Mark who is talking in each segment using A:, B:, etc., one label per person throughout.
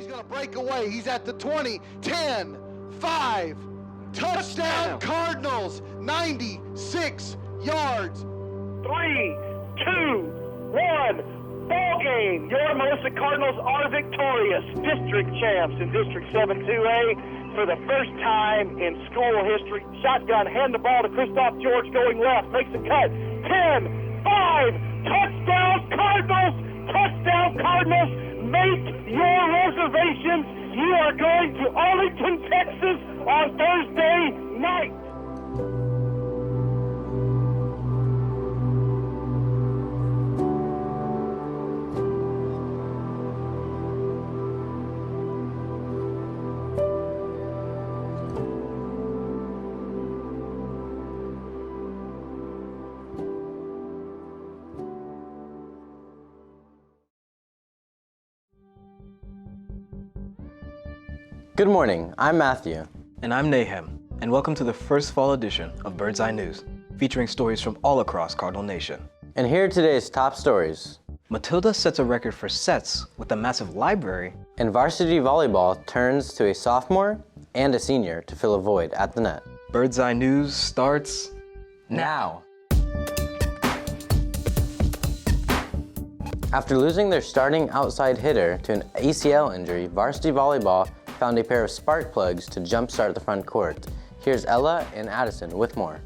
A: He's going to break away. He's at the 20, 10, 5. Touchdown Cardinals, 96 yards.
B: 3, 2, 1. Ball game. Your Melissa Cardinals are victorious. District champs in District 7-2A for the first time in school history. Shotgun, hand the ball to Christoph George going left. Makes a cut. 10, 5. Touchdown Cardinals. Touchdown Cardinals. Make your reservations. You are going to Arlington, Texas on Thursday night.
C: Good morning, I'm Matthew.
D: And I'm Nahum, and welcome to the first fall edition of Bird's Eye News, featuring stories from all across Cardinal Nation.
C: And here are today's top stories.
D: Matilda sets a record for sets with a massive library.
C: And varsity volleyball turns to a sophomore and a senior to fill a void at the net.
D: Bird's Eye News starts now.
C: After losing their starting outside hitter to an ACL injury, varsity volleyball found a pair of spark plugs to jumpstart the front court. Here's Ella and Addison with more.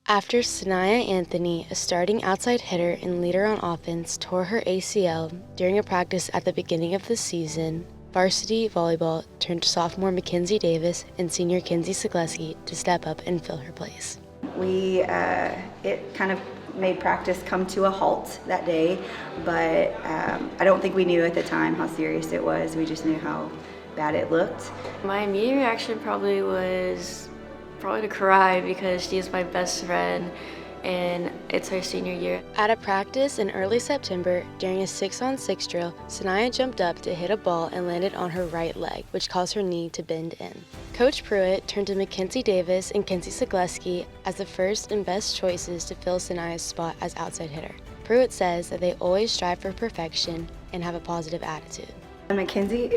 E: After Sanaya Anthony, a starting outside hitter and leader on offense, tore her ACL during a practice at the beginning of the season, varsity volleyball turned to sophomore Mackenzie Davis and senior Kenzie Sigleski to step up and fill her place.
F: It kind of made practice come to a halt that day, but I don't think we knew at the time how serious it was. We just knew how bad it looked.
G: My immediate reaction probably was to cry because she is my best friend and it's her senior year.
E: At a practice in early September, during a 6-on-6 drill, Sanaya jumped up to hit a ball and landed on her right leg, which caused her knee to bend in. Coach Pruitt turned to Mackenzie Davis and Kenzie Sigleski as the first and best choices to fill Sanaya's spot as outside hitter. Pruitt says that they always strive for perfection and have a positive attitude.
F: Mackenzie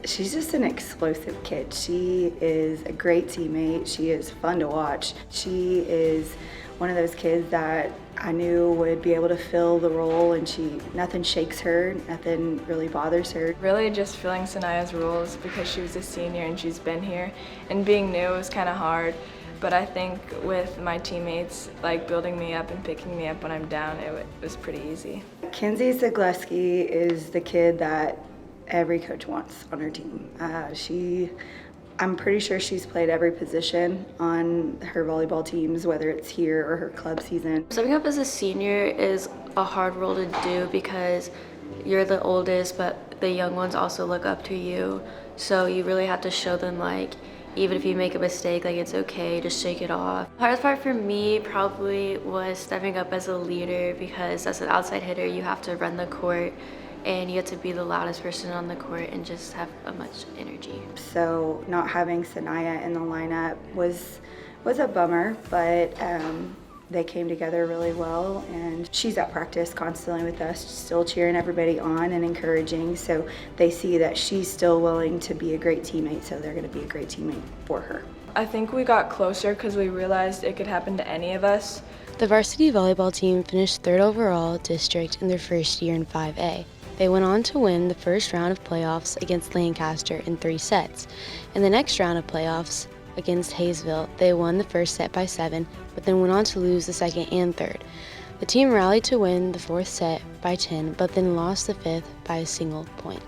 F: she's just an explosive kid. She is a great teammate. She is fun to watch. She is one of those kids that I knew would be able to fill the role, and nothing shakes her, nothing really bothers her.
H: Really just filling Sanaya's roles because she was a senior and she's been here, and being new was kind of hard, but I think with my teammates building me up and picking me up when I'm down, it was pretty easy.
F: Kenzie Sigleski is the kid that every coach wants on her team. I'm pretty sure she's played every position on her volleyball teams, whether it's here or her club season.
G: Stepping up as a senior is a hard role to do because you're the oldest, but the young ones also look up to you. So you really have to show them, even if you make a mistake, it's okay, just shake it off. The hardest part for me probably was stepping up as a leader because as an outside hitter, you have to run the court and you have to be the loudest person on the court and just have much energy.
F: So not having Sanaya in the lineup was a bummer, but they came together really well, and she's at practice constantly with us, still cheering everybody on and encouraging, so they see that she's still willing to be a great teammate, so they're going to be a great teammate for her.
H: I think we got closer because we realized it could happen to any of us.
E: The varsity volleyball team finished 3rd overall district in their first year in 5A. They went on to win the first round of playoffs against Lancaster in 3 sets. In the next round of playoffs against Hayesville, they won the first set by 7, but then went on to lose the second and third. The team rallied to win the 4th set by 10, but then lost the 5th by a single point.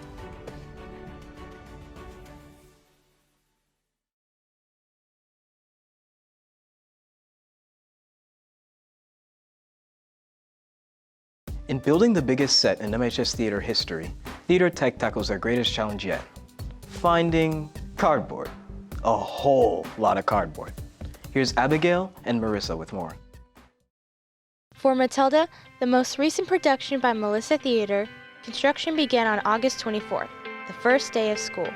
D: In building the biggest set in MHS theater history, Theater Tech tackles their greatest challenge yet: finding cardboard. A whole lot of cardboard. Here's Abigail and Marissa with more.
I: For Matilda, the most recent production by Melissa Theater, construction began on August 24th, the first day of school,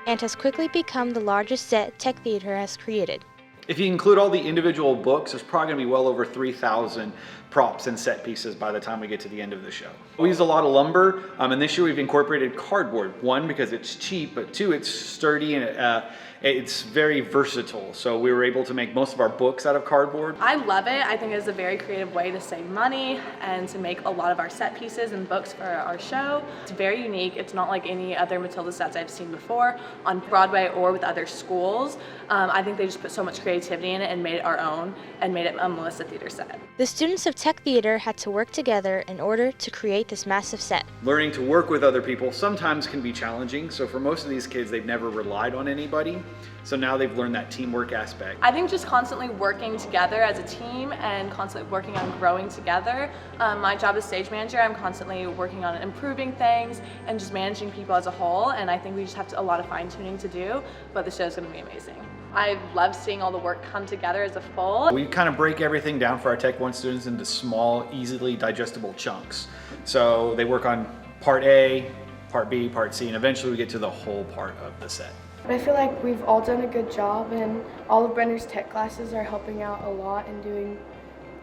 I: and has quickly become the largest set Tech Theater has created.
J: If you include all the individual books, there's probably going to be well over 3,000 props and set pieces by the time we get to the end of the show. We use a lot of lumber, and this year we've incorporated cardboard. One, because it's cheap, but two, it's sturdy and it's very versatile. So we were able to make most of our books out of cardboard.
K: I love it. I think it's a very creative way to save money and to make a lot of our set pieces and books for our show. It's very unique. It's not like any other Matilda sets I've seen before on Broadway or with other schools. I think they just put so much creativity in it and made it our own and made it a Melissa Theater set.
I: The students of Tech Theater had to work together in order to create this massive set.
J: Learning to work with other people sometimes can be challenging. So for most of these kids, they've never relied on anybody. So now they've learned that teamwork aspect.
K: I think just constantly working together as a team and constantly working on growing together. My job as stage manager, I'm constantly working on improving things and just managing people as a whole. And I think we just have a lot of fine tuning to do, but the show's gonna be amazing. I love seeing all the work come together as a full.
J: We kind of break everything down for our Tech 1 students into small, easily digestible chunks. So they work on part A, part B, part C, and eventually we get to the whole part of the set.
L: I feel like we've all done a good job, and all of Brenner's tech classes are helping out a lot and doing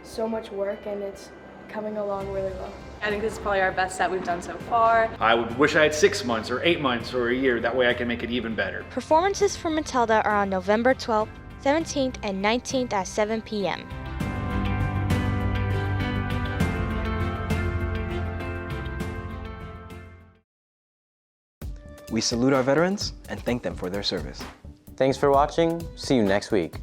L: so much work, and it's coming along really well.
K: I think this is probably our best set we've done so far.
J: I would wish I had 6 months or 8 months or a year. That way I can make it even better.
I: Performances for Matilda are on November 12th, 17th, and 19th at 7 p.m.
D: We salute our veterans and thank them for their service.
C: Thanks for watching. See you next week.